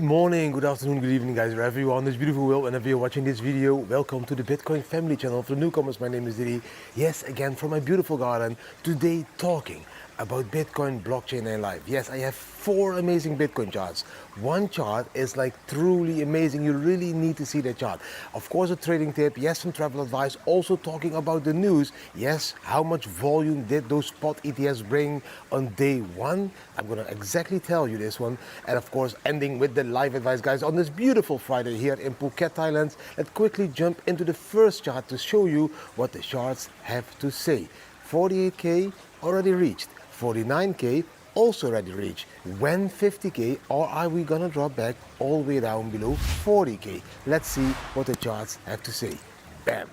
Good morning, good afternoon, good evening guys, wherever you are on this beautiful world. Whenever you're watching this video, welcome to the Bitcoin family channel. For newcomers, my name is Diddy. Yes, again from my beautiful garden, today talking about Bitcoin, blockchain and life. Yes, I have 4 amazing Bitcoin charts. One chart is like truly amazing. You really need to see that chart. Of course, a trading tip, yes, some travel advice, also talking about the news. Yes, how much volume did those spot ETFs bring on day 1? I'm gonna exactly tell you this one. And of course, ending with the live advice, guys, on this beautiful Friday here in Phuket, Thailand. Let's quickly jump into the first chart to show you what the charts have to say. 48K already reached. 49K also already reached. When 50K, or are we gonna drop back all the way down below 40K? Let's see what the charts have to say. Bam!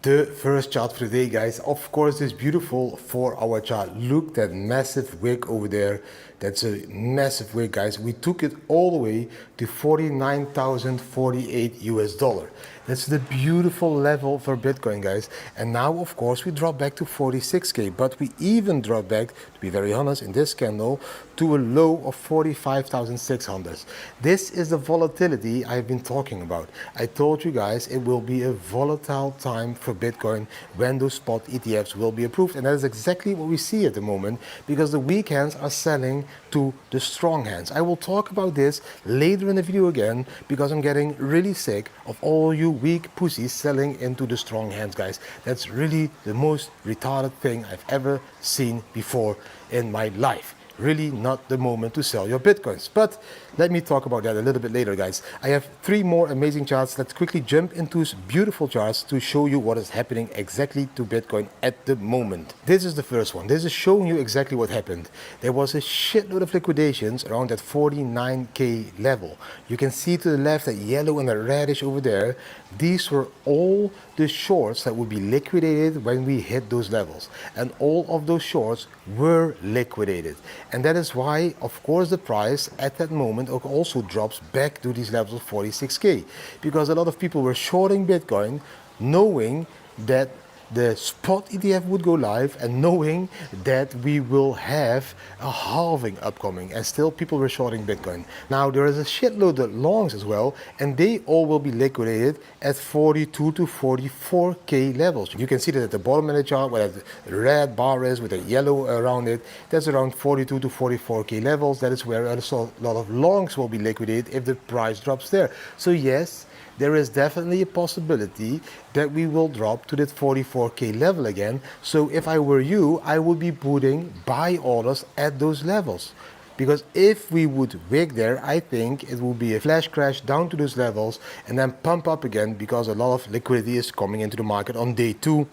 The first chart for the day, guys, of course, this beautiful 4-hour chart. Look, that massive wick over there. That's a massive wick, guys. We took it all the way to 49,048 US dollar. That's the beautiful level for Bitcoin, guys. And now, of course, we drop back to 46K, but we even drop back, to be very honest, in this candle to a low of 45,600. This is the volatility I've been talking about. I told you guys it will be a volatile time for Bitcoin when those spot ETFs will be approved, and that is exactly what we see at the moment, because the weak hands are selling to the strong hands. I will talk about this later in the video again, because I'm getting really sick of all you weak pussies selling into the strong hands, guys. That's really the most retarded thing I've ever seen before in my life. Really not the moment to sell your Bitcoins. But let me talk about that a little bit later, guys. I have 3 more amazing charts. Let's quickly jump into beautiful charts to show you what is happening exactly to Bitcoin at the moment. This is the first one. This is showing you exactly what happened. There was a shitload of liquidations around that 49K level. You can see to the left that yellow and the reddish over there. These were all the shorts that would be liquidated when we hit those levels. And all of those shorts were liquidated. And that is why, of course, the price at that moment also drops back to these levels of 46K. Because a lot of people were shorting Bitcoin knowing that the spot ETF would go live and knowing that we will have a halving upcoming, and still people were shorting Bitcoin. Now there is a shitload of longs as well, and they all will be liquidated at 42 to 44K levels. You can see that at the bottom of the chart where the red bar is with a yellow around it, that's around 42 to 44K levels. That is where a lot of longs will be liquidated if the price drops there. So yes, there is definitely a possibility that we will drop to that 44K level again. So if I were you, I would be putting buy orders at those levels. Because if we would wick there, I think it will be a flash crash down to those levels and then pump up again, because a lot of liquidity is coming into the market on day 2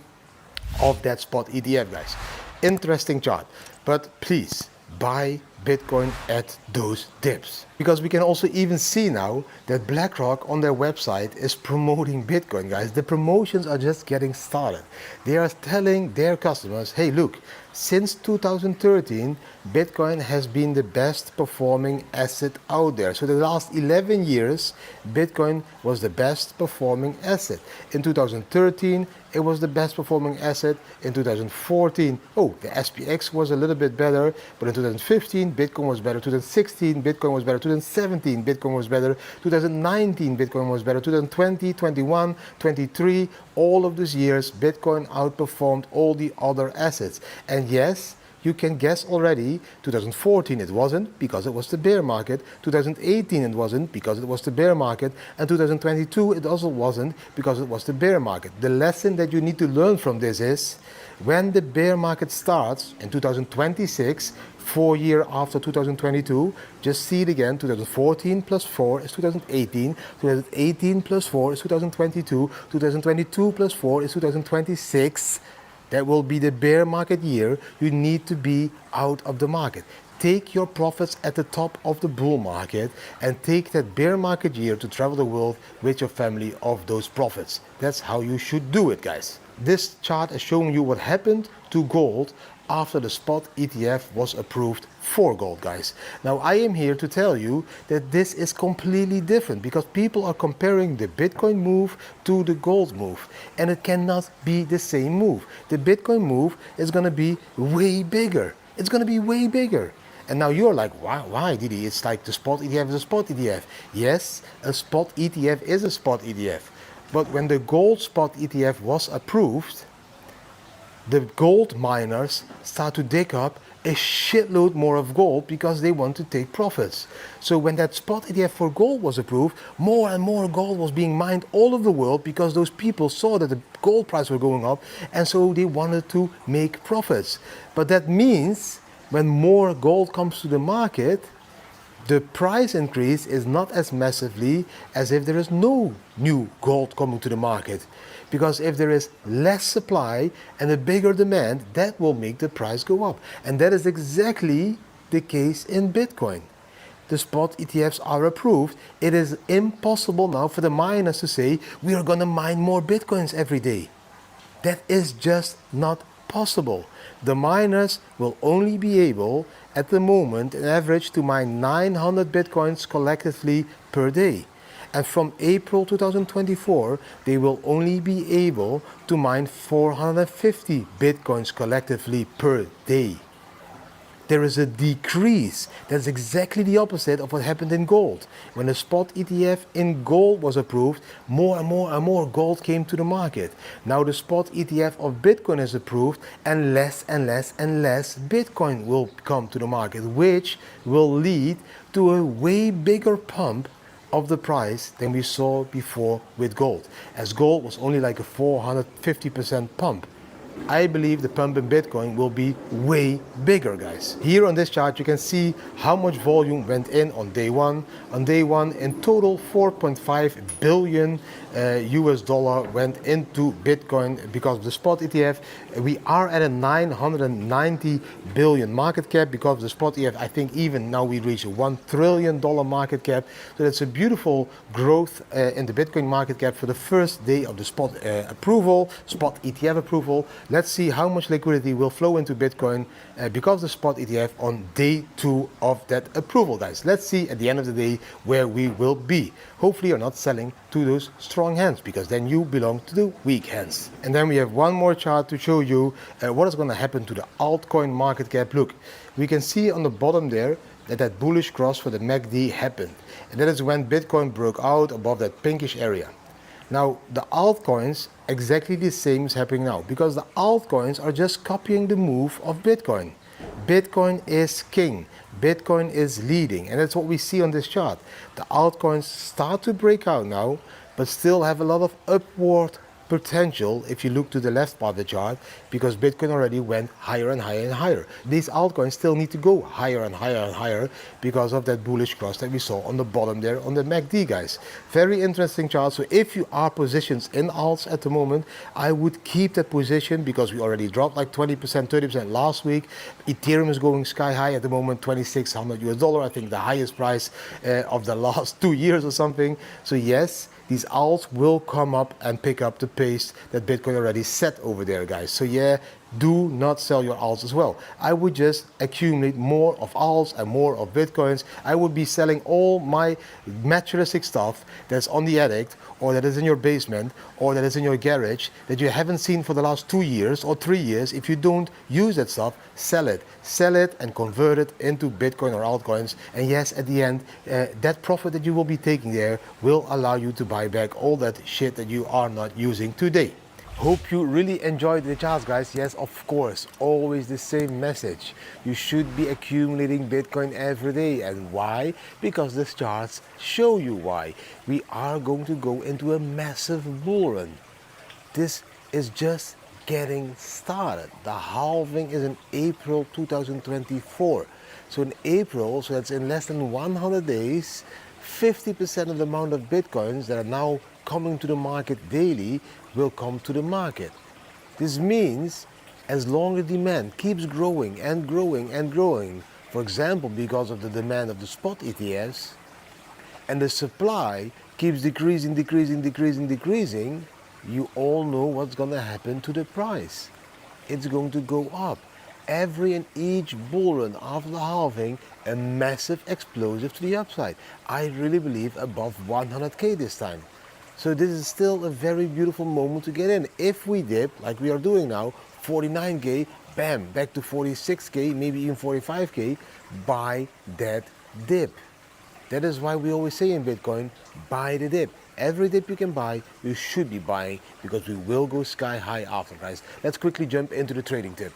of that spot ETF, guys. Interesting chart, but please buy Bitcoin at those dips. Because we can also even see now that BlackRock on their website is promoting Bitcoin, guys. The promotions are just getting started. They are telling their customers, hey, look, since 2013, Bitcoin has been the best performing asset out there. So the last 11 years, Bitcoin was the best performing asset. In 2013, it was the best performing asset. In 2014, the SPX was a little bit better, but in 2015, Bitcoin was better. 2016, Bitcoin was better. 2017, Bitcoin was better. 2019, Bitcoin was better. 2020, 21, 23, all of those years, Bitcoin outperformed all the other assets. And yes, you can guess already, 2014 it wasn't, because it was the bear market. 2018 it wasn't, because it was the bear market. And 2022 it also wasn't, because it was the bear market. The lesson that you need to learn from this is, when the bear market starts in 2026, 4 years after 2022, just see it again. 2014 plus 4 is 2018. 2018 plus 4 is 2022. 2022 plus 4 is 2026. That will be the bear market year. You need to be out of the market. Take your profits at the top of the bull market and take that bear market year to travel the world with your family of those profits. That's how you should do it, guys. This chart is showing you what happened to gold after the spot ETF was approved for gold, guys. Now I am here to tell you that this is completely different, because people are comparing the Bitcoin move to the gold move, and it cannot be the same move. The Bitcoin move is going to be way bigger. It's going to be way bigger. And now you're like, why, Didi? It's like the spot ETF is a spot ETF. Yes, a spot ETF is a spot ETF. But when the gold spot ETF was approved, the gold miners start to dig up a shitload more of gold because they want to take profits. So when that spot ETF for gold was approved, more and more gold was being mined all over the world because those people saw that the gold price was going up, and so they wanted to make profits. But that means when more gold comes to the market, the price increase is not as massively as if there is no new gold coming to the market. Because if there is less supply and a bigger demand, that will make the price go up. And that is exactly the case in Bitcoin. The spot ETFs are approved. It is impossible now for the miners to say, we are going to mine more Bitcoins every day. That is just not possible. The miners will only be able, at the moment, an average to mine 900 Bitcoins collectively per day. And from April 2024, they will only be able to mine 450 Bitcoins collectively per day. There is a decrease. That's exactly the opposite of what happened in gold. When the spot ETF in gold was approved, more and more gold came to the market. Now the spot ETF of Bitcoin is approved, and less Bitcoin will come to the market, which will lead to a way bigger pump of the price than we saw before with gold. As gold was only like a 450% pump, I believe the pump in Bitcoin will be way bigger, guys. Here on this chart, you can see how much volume went in on day one. On day one, in total, 4.5 billion US dollar went into Bitcoin because of the spot ETF. We are at a 990 billion market cap because of the spot ETF. I think even now we reach a $1 trillion market cap. So that's a beautiful growth in the Bitcoin market cap for the first day of the spot approval, spot ETF approval. Let's see how much liquidity will flow into Bitcoin because of the spot ETF on day 2 of that approval, guys. Let's see at the end of the day where we will be. Hopefully you're not selling to those strong hands, because then you belong to the weak hands. And then we have one more chart to show you what is going to happen to the altcoin market cap. Look, we can see on the bottom there that bullish cross for the MACD happened. And that is when Bitcoin broke out above that pinkish area. Now, the altcoins, exactly the same is happening now, because the altcoins are just copying the move of Bitcoin. Bitcoin is king. Bitcoin is leading, and that's what we see on this chart. The altcoins start to break out now, but still have a lot of upward potential if you look to the left part of the chart, because Bitcoin already went higher and higher and higher. These altcoins still need to go higher and higher and higher because of that bullish cross that we saw on the bottom there on the MACD, guys. Very interesting chart. So if you are positions in alts at the moment, I would keep that position because we already dropped like 20%, 30% last week. Ethereum is going sky high at the moment, 2,600 US dollar. I think the highest price of the last 2 years or something. So yes, these alts will come up and pick up the pace that Bitcoin already set over there, guys. So yeah, do not sell your alts as well. I would just accumulate more of alts and more of Bitcoins. I would be selling all my materialistic stuff that's on the attic, or that is in your basement, or that is in your garage, that you haven't seen for the last 2 years or 3 years. If you don't use that stuff, sell it. Sell it and convert it into Bitcoin or altcoins. And yes, at the end, that profit that you will be taking there will allow you to buy back all that shit that you are not using today. Hope you really enjoyed the charts, guys. Yes, of course, always the same message. You should be accumulating Bitcoin every day. And why? Because the charts show you why. We are going to go into a massive bull run. This is just getting started. The halving is in April 2024. So in April, so that's in less than 100 days, 50% of the amount of Bitcoins that are now coming to the market daily will come to the market. This means as long as demand keeps growing and growing and growing, for example, because of the demand of the spot ETFs, and the supply keeps decreasing, you all know what's going to happen to the price. It's going to go up. Every and each bull run after the halving, a massive explosive to the upside. I really believe above 100K this time. So this is still a very beautiful moment to get in. If we dip, like we are doing now, 49K, bam, back to 46K, maybe even 45K, buy that dip. That is why we always say in Bitcoin, buy the dip. Every dip you can buy, you should be buying, because we will go sky high after, guys. Let's quickly jump into the trading tip.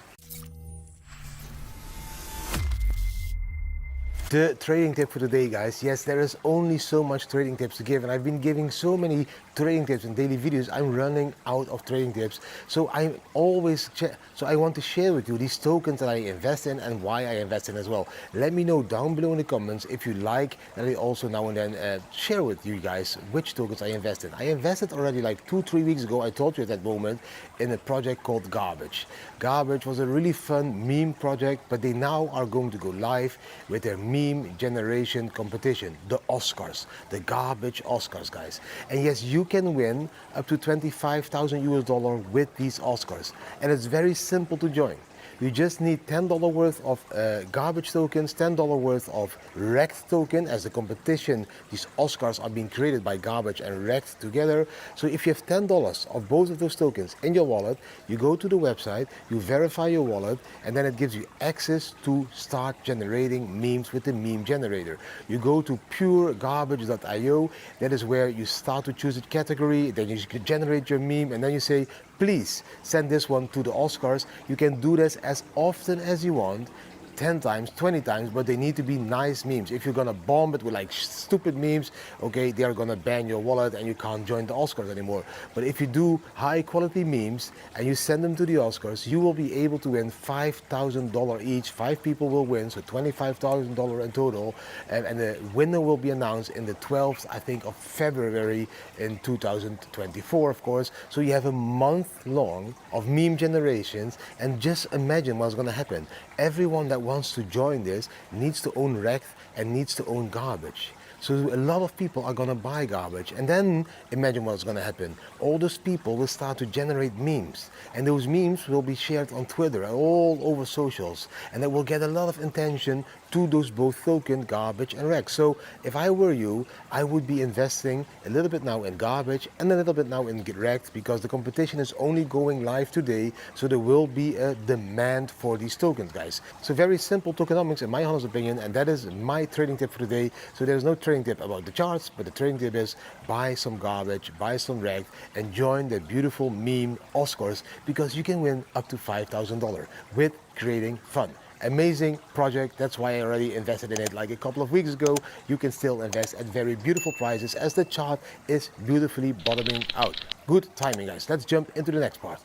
The trading tip for today, guys. Yes, there is only so much trading tips to give, and I've been giving so many trading tips in daily videos. I'm running out of trading tips. So I want to share with you these tokens that I invest in and why I invest in as well. Let me know down below in the comments if you like, and I also now and then share with you guys which tokens I invest in. I invested already like 2-3 weeks ago, I told you at that moment, in a project called Garbage. Garbage was a really fun meme project, but they now are going to go live with their meme generation competition, the Oscars, the Garbage Oscars, guys. And yes, you can win up to 25,000 US dollar with these Oscars, and it's very simple to join. You just need $10 worth of garbage tokens, $10 worth of wrecked token. As a competition, these Oscars are being created by garbage and wrecked together. So if you have $10 of both of those tokens in your wallet, you go to the website, you verify your wallet, and then it gives you access to start generating memes with the meme generator. You go to puregarbage.io. That is where you start to choose a category, then you can generate your meme, and then you say, please send this one to the Oscars. You can do this as often as you want, 10 times, 20 times, but they need to be nice memes. If you're gonna bomb it with like stupid memes, okay, they are gonna ban your wallet and you can't join the Oscars anymore. But if you do high quality memes and you send them to the Oscars, you will be able to win $5,000 each. 5 people will win, so $25,000 in total. And the winner will be announced in the 12th, I think, of February in 2024, of course. So you have a month long of meme generations, and just imagine what's gonna happen. Everyone that wants to join this needs to own wrecked and needs to own garbage. So a lot of people are gonna buy garbage, and then imagine what's gonna happen. All those people will start to generate memes, and those memes will be shared on Twitter and all over socials, and that will get a lot of attention to those both token, garbage and wreck. So if I were you, I would be investing a little bit now in garbage and a little bit now in wrecked, because the competition is only going live today, so there will be a demand for these tokens, guys. So very simple tokenomics in my honest opinion, and that is my trading tip for today. So there's no trading tip about the charts, but the trading tip is buy some garbage, buy some wrecked, and join the beautiful meme Oscars, because you can win up to $5,000 with creating fun. Amazing project. That's why I already invested in it like a couple of weeks ago. You can still invest at very beautiful prices as the chart is beautifully bottoming out. Good timing, guys. Let's jump into the next part.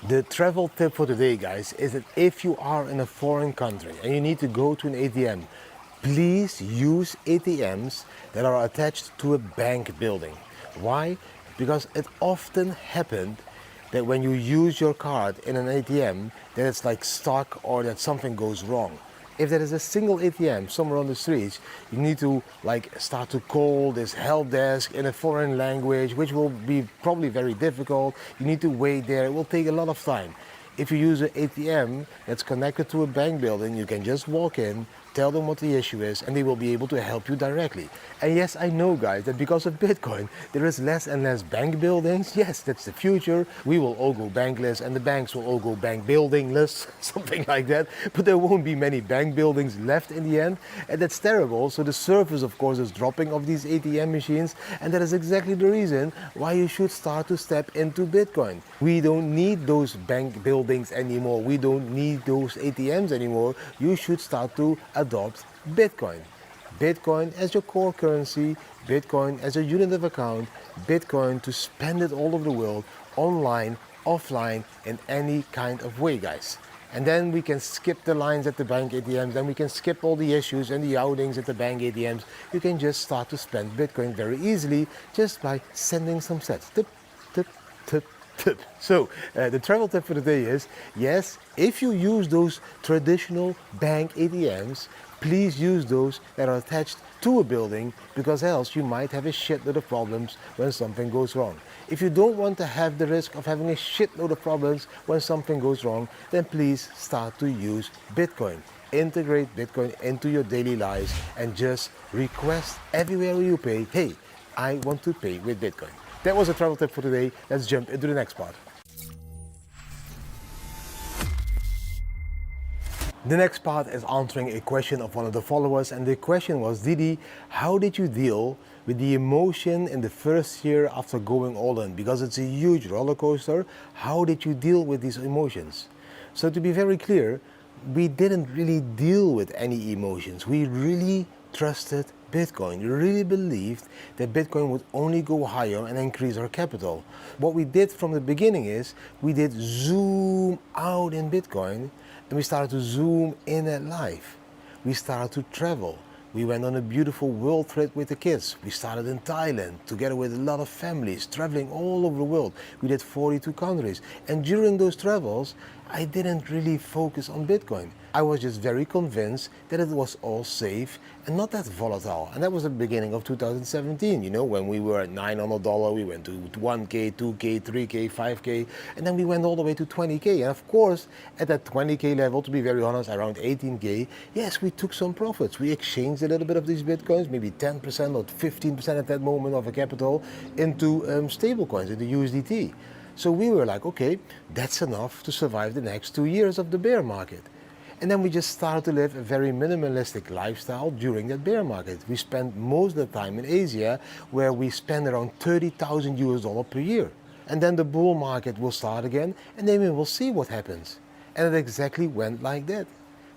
The travel tip for today, guys, is that if you are in a foreign country and you need to go to an ATM, please use ATMs that are attached to a bank building. Why? Because it often happened that when you use your card in an ATM, that it's like stuck or that something goes wrong. If there is a single ATM somewhere on the streets, you need to like start to call this help desk in a foreign language, which will be probably very difficult. You need to wait there. It will take a lot of time. If you use an ATM that's connected to a bank building, you can just walk in, tell them what the issue is, and they will be able to help you directly. And yes, I know, guys, that because of Bitcoin, there is less and less bank buildings. Yes, that's the future. We will all go bankless, and the banks will all go bank buildingless, something like that. But there won't be many bank buildings left in the end, and that's terrible. So the service, of course, is dropping of these ATM machines, and that is exactly the reason why you should start to step into Bitcoin. We don't need those bank buildings anymore. We don't need those ATMs anymore. You should start to adopt Bitcoin. Bitcoin as your core currency, Bitcoin as a unit of account, Bitcoin to spend it all over the world, online, offline, in any kind of way, guys. And then we can skip the lines at the bank ATMs, then we can skip all the issues and the outings at the bank ATMs. You can just start to spend Bitcoin very easily just by sending some sats. Tip, tip, tip, tip. So the travel tip for the day is, yes, if you use those traditional bank ATMs, please use those that are attached to a building, because else you might have a shitload of problems when something goes wrong. If you don't want to have the risk of having a shitload of problems when something goes wrong, then please start to use Bitcoin. Integrate Bitcoin into your daily lives and just request everywhere you pay, hey, I want to pay with Bitcoin. That was a travel tip for today. Let's jump into the next part. The next part is answering a question of one of the followers, and the question was, Didi, how did you deal with the emotion in the first year after going all in? Because it's a huge roller coaster. How did you deal with these emotions? So to be very clear, we didn't really deal with any emotions. We really trusted Bitcoin. We really believed that Bitcoin would only go higher and increase our capital. What we did from the beginning is we did zoom out in Bitcoin, and we started to zoom in at life. We started to travel. We went on a beautiful world trip with the kids. We started in Thailand together with a lot of families, traveling all over the world. We did 42 countries. And during those travels, I didn't really focus on Bitcoin. I was just very convinced that it was all safe and not that volatile. And that was the beginning of 2017, you know, when we were at $900, we went to 1K, 2K, 3K, 5K, and then we went all the way to 20K. And of course, at that 20K level, to be very honest, around 18K, yes, we took some profits. We exchanged a little bit of these Bitcoins, maybe 10% or 15% at that moment of a capital into stable coins, into USDT. So we were like, okay, that's enough to survive the next 2 years of the bear market. And then we just started to live a very minimalistic lifestyle during that bear market. We spent most of the time in Asia, where we spend around 30,000 US dollars per year. And then the bull market will start again, and then we will see what happens. And it exactly went like that.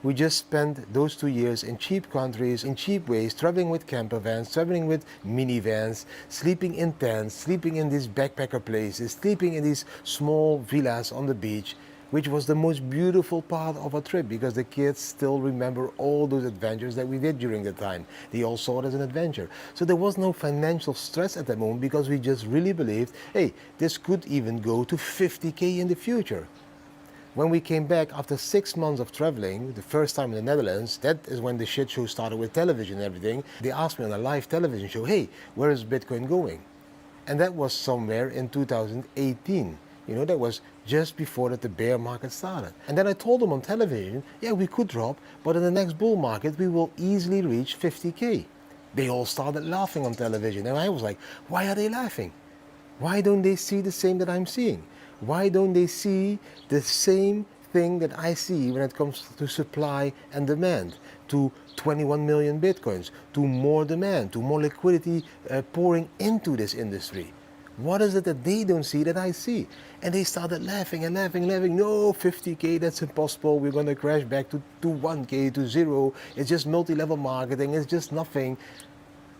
We just spent those 2 years in cheap countries, in cheap ways, traveling with camper vans, traveling with minivans, sleeping in tents, sleeping in these backpacker places, sleeping in these small villas on the beach, which was the most beautiful part of our trip, because the kids still remember all those adventures that we did during the time. They all saw it as an adventure. So there was no financial stress at that moment, because we just really believed, hey, this could even go to 50K in the future. When we came back after 6 months of traveling, the first time in the Netherlands, that is when the shit show started with television and everything. They asked me on a live television show, hey, where is Bitcoin going? And that was somewhere in 2018. You know, that was just before that the bear market started. And then I told them on television, yeah, we could drop, but in the next bull market, we will easily reach 50K. They all started laughing on television. And I was like, why are they laughing? Why don't they see the same that I'm seeing? Why don't they see the same thing that I see when it comes to supply and demand, to 21 million Bitcoins, to more demand, to more liquidity pouring into this industry? What is it that they don't see that I see? And they started laughing and laughing and laughing. No, 50K, that's impossible. We're going to crash back to 1K, to zero. It's just multi-level marketing. It's just nothing.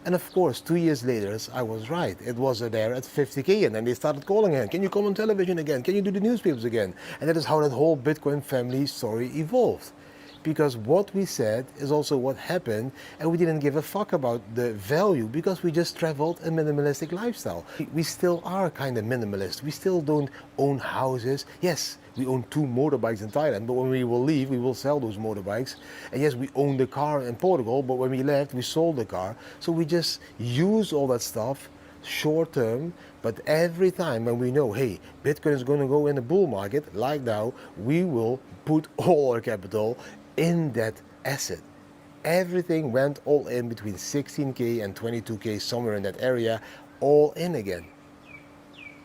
And of course, 2 years later, I was right. It was there at 50K, and then they started calling again. Can you come on television again? Can you do the newspapers again? And that is how that whole Bitcoin family story evolved. Because what we said is also what happened, and we didn't give a fuck about the value, because we just traveled a minimalistic lifestyle. We still are kind of minimalist. We still don't own houses. Yes, we own 2 motorbikes in Thailand, but when we will leave, we will sell those motorbikes. And yes, we own the car in Portugal, but when we left, we sold the car. So we just use all that stuff short term, but every time when we know, hey, Bitcoin is going to go in the bull market, like now, we will put all our capital in that asset. Everything went all in between 16K and 22K, somewhere in that area, all in again.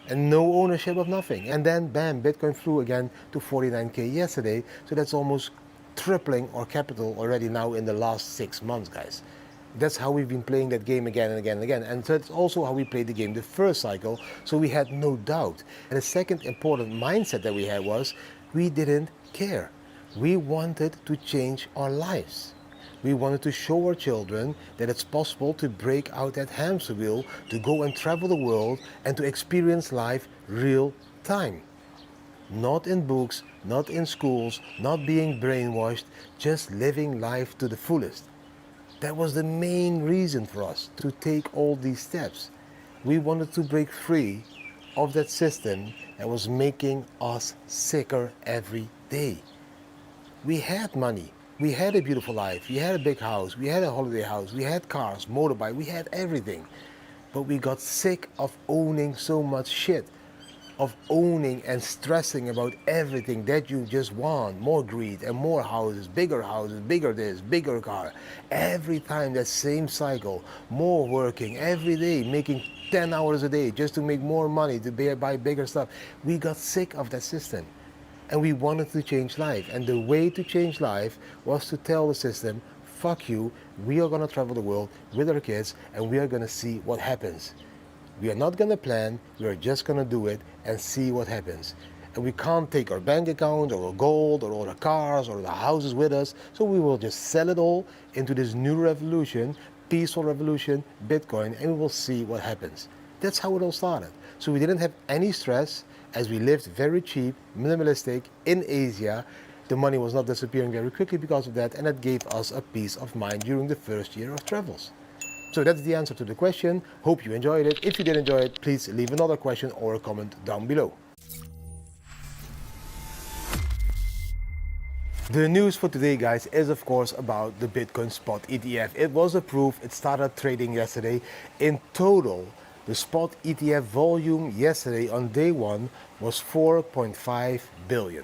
And no ownership of nothing. And then bam, Bitcoin flew again to 49K yesterday. So that's almost tripling our capital already now in the last 6 months, guys. That's how we've been playing that game again and again and again. And that's also how we played the game the first cycle. So we had no doubt. And the second important mindset that we had was, we didn't care. We wanted to change our lives. We wanted to show our children that it's possible to break out that hamster wheel, to go and travel the world and to experience life real time. Not in books, not in schools, not being brainwashed, just living life to the fullest. That was the main reason for us to take all these steps. We wanted to break free of that system that was making us sicker every day. We had money, we had a beautiful life, we had a big house, we had a holiday house, we had cars, motorbike, we had everything. But we got sick of owning so much shit, of owning and stressing about everything that you just want. More greed and more houses, bigger this, bigger car. Every time that same cycle, more working every day, making 10 hours a day just to make more money, to buy bigger stuff. We got sick of that system. And we wanted to change life. And the way to change life was to tell the system, fuck you, we are going to travel the world with our kids and we are going to see what happens. We are not going to plan, we are just going to do it and see what happens. And we can't take our bank account or our gold or all the cars or the houses with us, so we will just sell it all into this new revolution, peaceful revolution, Bitcoin, and we will see what happens. That's how it all started. So we didn't have any stress as we lived very cheap, minimalistic in Asia. The money was not disappearing very quickly because of that, and that gave us a peace of mind during the first year of travels. So that's the answer to the question. Hope you enjoyed it. If you did enjoy it, please leave another question or a comment down below. The news for today, guys, is of course about the Bitcoin spot ETF. It was approved, it started trading yesterday. In total, the spot ETF volume yesterday on day one was 4.5 billion.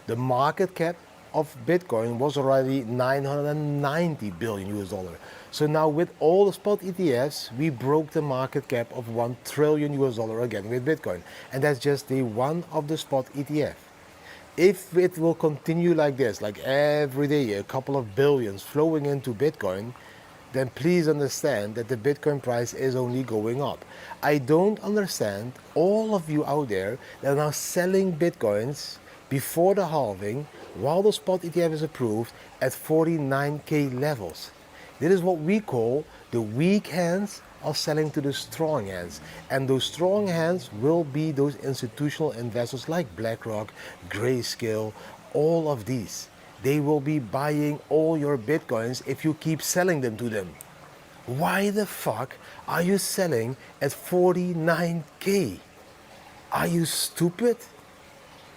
The market cap of Bitcoin was already 990 billion US dollar. So now with all the spot ETFs, we broke the market cap of 1 trillion US dollar again with Bitcoin. And that's just day one of the spot ETF. If it will continue like this, like every day, a couple of billions flowing into Bitcoin, then please understand that the Bitcoin price is only going up. I don't understand all of you out there that are now selling Bitcoins before the halving while the spot ETF is approved at 49K levels. This is what we call the weak hands are selling to the strong hands, and those strong hands will be those institutional investors like BlackRock, Grayscale, all of these. They will be buying all your Bitcoins if you keep selling them to them. Why the fuck are you selling at 49K? Are you stupid?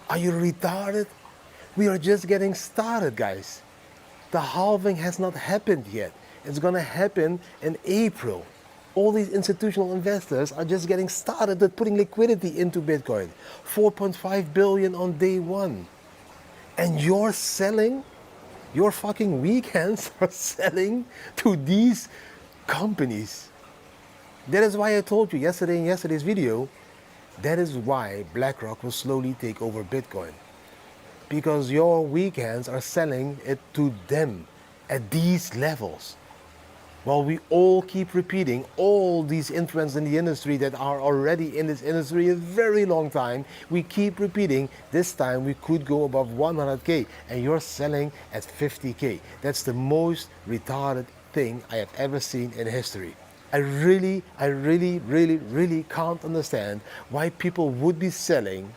Are you retarded? We are just getting started, guys. The halving has not happened yet. It's gonna happen in April. All these institutional investors are just getting started at putting liquidity into Bitcoin. 4.5 billion on day one. And you're selling, your fucking weak hands are selling to these companies. That is why I told you yesterday in yesterday's video, that is why BlackRock will slowly take over Bitcoin. Because your weak hands are selling it to them at these levels. While we all keep repeating, all these influencers in the industry that are already in this industry a very long time, we keep repeating, this time we could go above 100K and you're selling at 50K. That's the most retarded thing I have ever seen in history. I really can't understand why people would be selling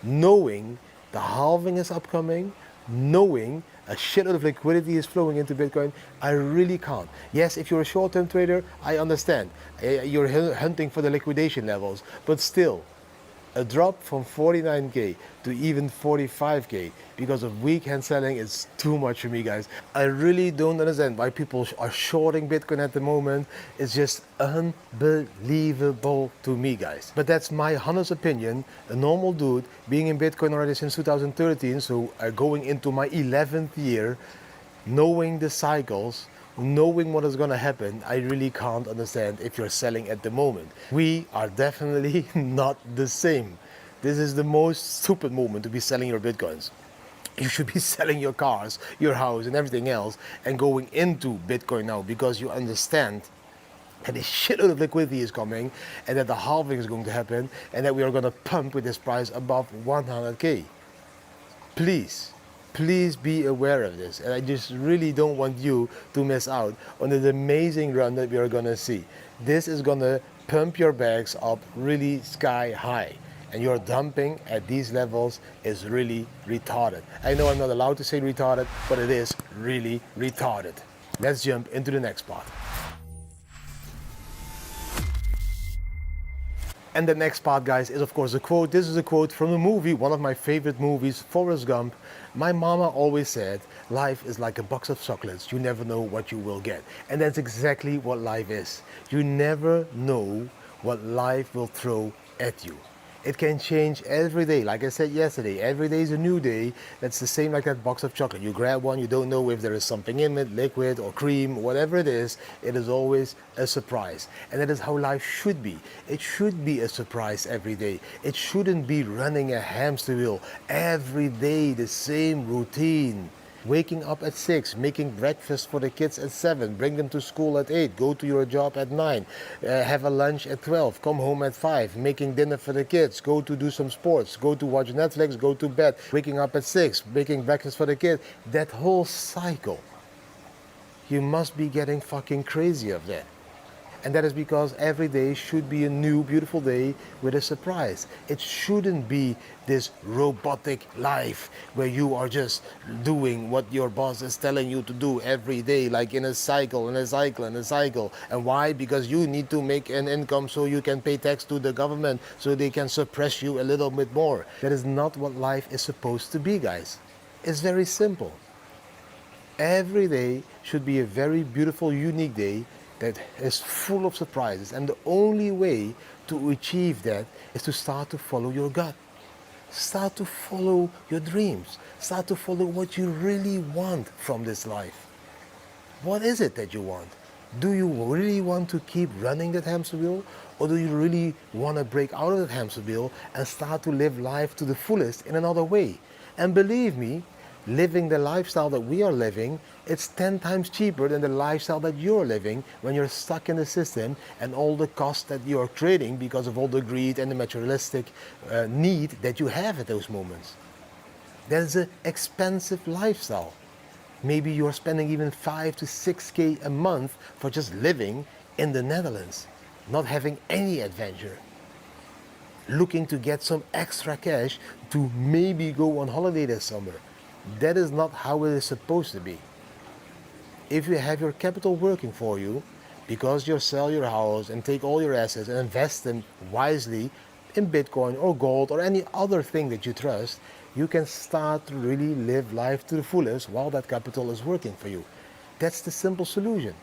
knowing the halving is upcoming, knowing a shitload of liquidity is flowing into Bitcoin. I really can't. Yes, if you're a short-term trader, I understand. You're hunting for the liquidation levels, but still, a drop from 49K to even 45K because of weak hand selling is too much for me, guys. I really don't understand why people are shorting Bitcoin at the moment. It's just unbelievable to me, guys. But that's my honest opinion. A normal dude being in Bitcoin already since 2013, so going into my 11th year, knowing the cycles, knowing what is going to happen, I really can't understand if you're selling at the moment. We are definitely not the same. This is the most stupid moment to be selling your Bitcoins. You should be selling your cars, your house and everything else and going into Bitcoin now because you understand that a shitload of liquidity is coming and that the halving is going to happen and that we are going to pump with this price above 100K. Please be aware of this, and I just really don't want you to miss out on the amazing run that we are gonna see. This is gonna pump your bags up really sky high, and your dumping at these levels is really retarded. I know I'm not allowed to say retarded, but it is really retarded. Let's jump into the next part. And the next part, guys, is of course a quote. This is a quote from a movie, one of my favorite movies, Forrest Gump. My mama always said, life is like a box of chocolates. You never know what you will get. And that's exactly what life is. You never know what life will throw at you. It can change every day. Like I said yesterday, every day is a new day. That's the same like that box of chocolate. You grab one, you don't know if there is something in it, liquid or cream, whatever it is always a surprise. And that is how life should be. It should be a surprise every day. It shouldn't be running a hamster wheel every day, the same routine. Waking up at 6, making breakfast for the kids at 7, bring them to school at 8, go to your job at 9, have a lunch at 12, come home at 5, making dinner for the kids, go to do some sports, go to watch Netflix, go to bed, waking up at 6, making breakfast for the kids. That whole cycle, you must be getting fucking crazy of that. And that is because every day should be a new, beautiful day with a surprise. It shouldn't be this robotic life where you are just doing what your boss is telling you to do every day, like in a cycle, and a cycle, and a cycle. And why? Because you need to make an income so you can pay tax to the government, so they can suppress you a little bit more. That is not what life is supposed to be, guys. It's very simple. Every day should be a very beautiful, unique day that is full of surprises, and the only way to achieve that is to start to follow your gut. Start to follow your dreams. Start to follow what you really want from this life. What is it that you want? Do you really want to keep running that hamster wheel, or do you really want to break out of that hamster wheel and start to live life to the fullest in another way? And believe me, living the lifestyle that we are living, it's 10 times cheaper than the lifestyle that you're living when you're stuck in the system and all the costs that you're creating because of all the greed and the materialistic need that you have at those moments. That's an expensive lifestyle. Maybe you're spending even 5 to 6K a month for just living in the Netherlands, not having any adventure, looking to get some extra cash to maybe go on holiday this summer. That is not how it is supposed to be. If you have your capital working for you, because you sell your house and take all your assets and invest them wisely in Bitcoin or gold or any other thing that you trust, you can start to really live life to the fullest while that capital is working for you. That's the simple solution.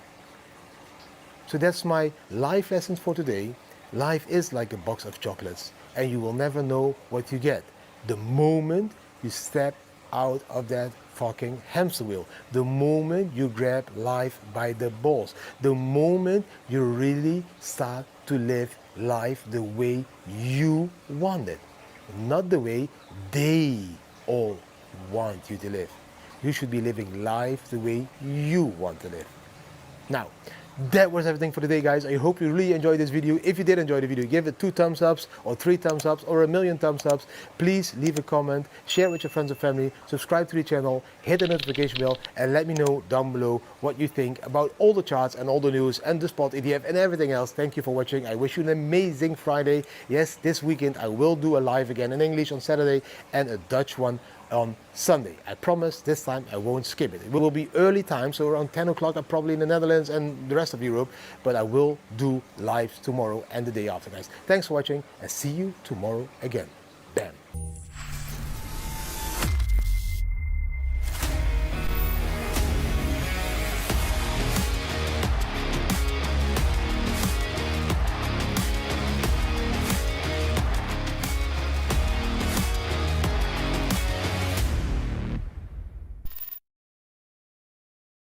So that's my life lessons for today. Life is like a box of chocolates, and you will never know what you get the moment you step out of that fucking hamster wheel, the moment you grab life by the balls, the moment you really start to live life the way you want it, not the way they all want you to live. You should be living life the way you want to live. Now, that was everything for today, guys. I hope you really enjoyed this video. If you did enjoy the video, give it 2 thumbs ups or 3 thumbs ups or 1,000,000 thumbs ups. Please leave a comment, share it with your friends and family, subscribe to the channel, hit the notification bell, and let me know down below what you think about all the charts and all the news and the spot ETF and everything else. Thank you for watching. I wish you an amazing Friday. Yes, this weekend I will do a live again in English on Saturday and a Dutch one on Sunday. I promise this time I won't skip it. It will be early time, so around 10 o'clock I'm probably in the Netherlands and the rest of Europe, but I will do live tomorrow and the day after, guys. Thanks for watching and see you tomorrow again. Bam.